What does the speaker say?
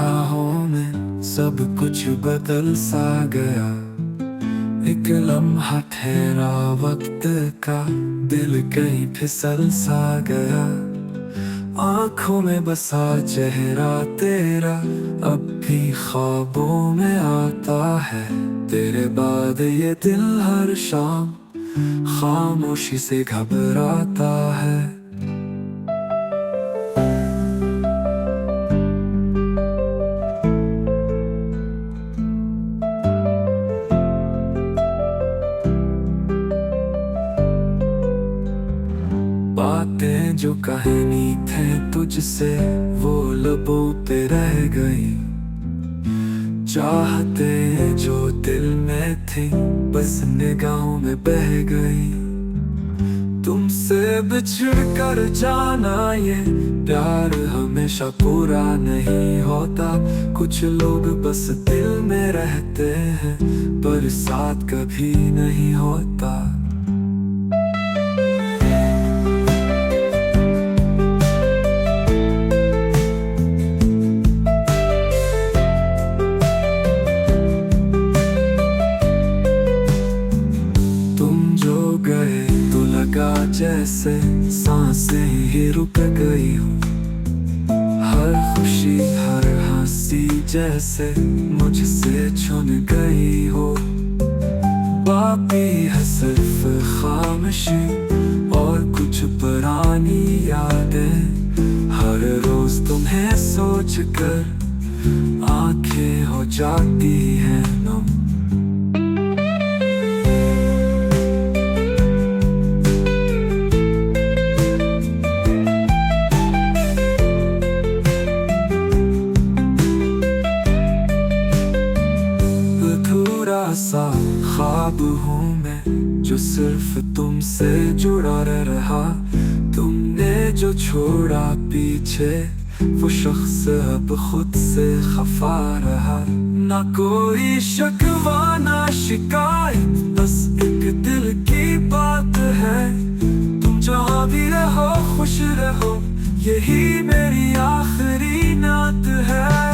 राहों में सब कुछ बदल सा गया। एक लम्हा ठहरा वक्त का, दिल कहीं फिसल सा गया। आँखों में बसा चेहरा तेरा अब भी ख्वाबों में आता है। तेरे बाद ये दिल हर शाम खामोशी से घबराता है। बातें जो कहानी थे तुझसे वो लबों पे रह गई। चाहते जो दिल में थी बस निगाहों में बह गई। तुमसे बिछड़ कर जाना ये प्यार हमेशा पूरा नहीं होता। कुछ लोग बस दिल में रहते हैं पर साथ कभी नहीं होता। जैसे सांसें ही रुक गई हो, हर खुशी हर हंसी जैसे मुझसे छूट गई हो। बाकी है सिर्फ खामोशी और कुछ पुरानी यादें। हर रोज तुम्हें सोच कर आंखें हो जाती हैं नम। सा ख्वाब हूँ मैं जो सिर्फ तुमसे जुड़ा रहा। तुमने जो छोड़ा पीछे वो शख्स अब खुद से खफा रहा। ना कोई शिकवा ना शिकायत बस एक दिल की बात है। तुम जहाँ भी रहो खुश रहो यही मेरी आखिरी नात है।